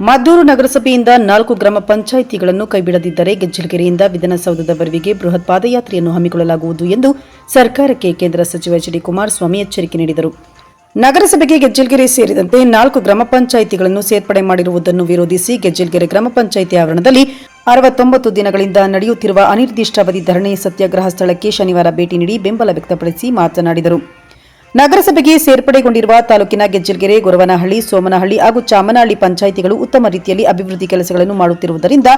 ಮದ್ದೂರು ನಗರಸಭೆಯಿಂದ 4 ಗ್ರಾಮ ಪಂಚಾಯಿತಿಗಳನ್ನು ಕೈಬಿಡದಿದ್ದರೆ ಗೆಜ್ಜಲಗೆರೆಯಿಂದ ವಿಧಾನಸೌಧದವರೆಗೆ ಬೃಹತ್ ಪಾದಯಾತ್ರೆಯನ್ನು ಹಮ್ಮಿಕೊಳ್ಳಲಾಗುವುದು ಎಂದು ಸರ್ಕಾರಕ್ಕೆ ಕೇಂದ್ರ ಸಚಿವ ಎಚ್ ಡಿ ಕುಮಾರಸ್ವಾಮಿ ಎಚ್ಚರಿಕೆ ನೀಡಿದರು. ನಗರಸಭೆಗೆ ಗೆಜ್ಜಲಗೆರೆ ಸೇರಿದಂತೆ 4 ಗ್ರಾಮ ಪಂಚಾಯಿತಿಗಳನ್ನು ಸೇರ್ಪಡೆ ಮಾಡಿರುವುದನ್ನು ವಿರೋಧಿಸಿ ಗೆಜ್ಜಲಗೆರೆ ಗ್ರಾಮ ಪಂಚಾಯಿತಿ ಆವರಣದಲ್ಲಿ 69 ದಿನಗಳಿಂದ ನಡೆಯುತ್ತಿರುವ ಅನಿರ್ದಿಷ್ಟಾವಧಿ ಧರಣಿ ಸತ್ಯಾಗ್ರಹ ಸ್ಥಳಕ್ಕೆ ಶನಿವಾರ ಭೇಟಿ ನೀಡಿ ಬೆಂಬಲ ವ್ಯಕ್ತಪಡಿಸಿ ಮಾತನಾಡಿದರು. ನಗರಸಭೆಗೆ ಸೇರ್ಪಡೆಗೊಂಡಿರುವ ತಾಲೂಕಿನ ಗೆಜ್ಜಲಗೆರೆ, ಗೊರವನಹಳ್ಳಿ, ಸೋಮನಹಳ್ಳಿ ಹಾಗೂ ಚಾಮನಹಳ್ಳಿ ಪಂಚಾಯಿತಿಗಳು ಉತ್ತಮ ರೀತಿಯಲ್ಲಿ ಅಭಿವೃದ್ಧಿ ಕೆಲಸಗಳನ್ನು ಮಾಡುತ್ತಿರುವುದರಿಂದ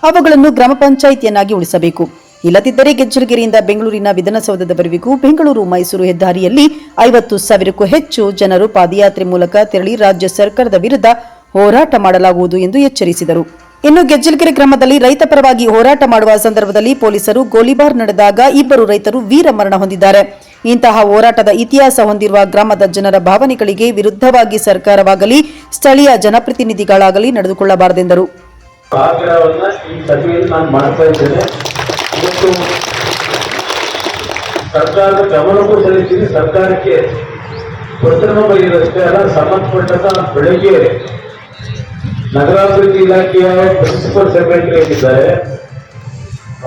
ಅವುಗಳನ್ನು ಗ್ರಾಮ ಪಂಚಾಯಿತಿಯನ್ನಾಗಿ ಉಳಿಸಬೇಕು. ಇಲ್ಲದಿದ್ದರೆ ಗೆಜ್ಜಲಗೆರೆಯಿಂದ ಬೆಂಗಳೂರಿನ ವಿಧಾನಸೌಧದವರೆಗೂ ಬೆಂಗಳೂರು ಮೈಸೂರು ಹೆದ್ದಾರಿಯಲ್ಲಿ 50,000ಕ್ಕೂ ಹೆಚ್ಚು ಜನರು ಪಾದಯಾತ್ರೆ ಮೂಲಕ ತೆರಳಿ ರಾಜ್ಯ ಸರ್ಕಾರದ ವಿರುದ್ಧ ಹೋರಾಟ ಮಾಡಲಾಗುವುದು ಎಂದು ಎಚ್ಚರಿಸಿದರು. ಇನ್ನು ಗೆಜ್ಜಲಗೆರೆ ಗ್ರಾಮದಲ್ಲಿ ರೈತ ಪರವಾಗಿ ಹೋರಾಟ ಮಾಡುವ ಸಂದರ್ಭದಲ್ಲಿ ಪೊಲೀಸರು ಗೋಲಿಬಾರ್ ನಡೆದಾಗ 2 ರೈತರು ವೀರಮರಣ ಹೊಂದಿದ್ದಾರೆ. ಇಂತಹ ಹೋರಾಟದ ಇತಿಹಾಸ ಹೊಂದಿರುವ ಗ್ರಾಮದ ಜನರ ಭಾವನೆಗಳಿಗೆ ವಿರುದ್ಧವಾಗಿ ಸರ್ಕಾರವಾಗಲಿ ಸ್ಥಳೀಯ ಜನಪ್ರತಿನಿಧಿಗಳಾಗಲಿ ನಡೆದುಕೊಳ್ಳಬಾರದೆಂದರು. ಸರ್ಕಾರದ ಗಮನಕ್ಕೂ ಸಲ್ಲಿಸಿ ಸರ್ಕಾರಕ್ಕೆ ಪತ್ರ ಬರೆಯುವುದಷ್ಟೇ ಅಲ್ಲ, ಸಂಬಂಧಪಟ್ಟ ಬೆಳಗ್ಗೆ ನಗರಾಭಿವೃದ್ಧಿ ಇಲಾಖೆಯ ಪ್ರಿನ್ಸಿಪಲ್ ಸೆಕ್ರೆಟರಿ ಆಗಿದ್ದಾರೆ,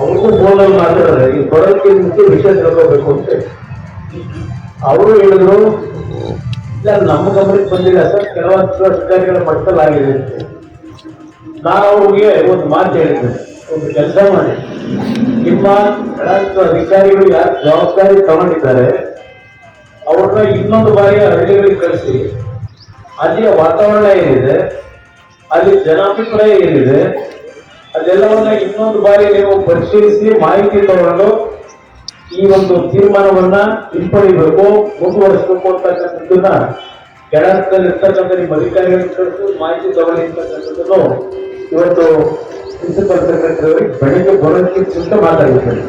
ಅವ್ರಿಗೂ ಫೋನಲ್ಲಿ ಮಾತಾಡಿದ್ರೆ ಈ ಬರೋದಕ್ಕೆ ಮುಂಚೆ ವಿಷಯ ತಿಳ್ಕೋಬೇಕು ಅಂತ ಅವರು ಹೇಳಿದ್ರು. ಇಲ್ಲ, ನಮ್ಮ ಗಮನಕ್ಕೆ ಬಂದಿಲ್ಲ ಸರ್, ಕೆಲವೊಂದು ಅಧಿಕಾರಿಗಳ ಮಟ್ಟದಲ್ಲಿ ಆಗಿದೆ ಅಂತ. ನಾನು ಅವ್ರಿಗೆ ಒಂದು ಮಾತು ಹೇಳಿದ್ದೇನೆ, ಒಂದು ಕೆಲಸ ಮಾಡಿ, ನಿಮ್ಮ ಅಧಿಕಾರಿಗಳು ಯಾರು ಜವಾಬ್ದಾರಿ ತಗೊಂಡಿದ್ದಾರೆ ಅವ್ರನ್ನ ಇನ್ನೊಂದು ಬಾರಿ ಹಳ್ಳಿಗಳಿಗೆ ಕಳಿಸಿ, ಅಲ್ಲಿಯ ವಾತಾವರಣ ಏನಿದೆ, ಅಲ್ಲಿ ಜನಾಭಿಪ್ರಾಯ ಏನಿದೆ, ಅದೆಲ್ಲವನ್ನ ಇನ್ನೊಂದು ಬಾರಿ ನೀವು ಪರಿಶೀಲಿಸಿ ಮಾಹಿತಿ ತಗೊಂಡು ಈ ಒಂದು ತೀರ್ಮಾನವನ್ನ ಹಿಂಪಡಿಬೇಕು, ಮುಂದುವರಿಸಬೇಕು ಅಂತಕ್ಕಂಥದ್ದನ್ನ ಕೆಳಹಂತದಲ್ಲಿರ್ತಕ್ಕಂಥ ನಿಮ್ಮ ಅಧಿಕಾರಿಗಳಿಗೆ ಕಳಿಸಿ ಮಾಹಿತಿ ತಗೊಳ್ಳಿ ಅಂತಕ್ಕಂಥದ್ದನ್ನು ಇವತ್ತು ಪ್ರಿನ್ಸಿಪಲ್ ಸೆಕ್ರೆಟರಿ ಅವರಿಗೆ ಬೆಳಗ್ಗೆ ಬರೋದಕ್ಕೆ ಮುಂಚೆ ಮಾತಾಡಿದ್ದೇನೆ.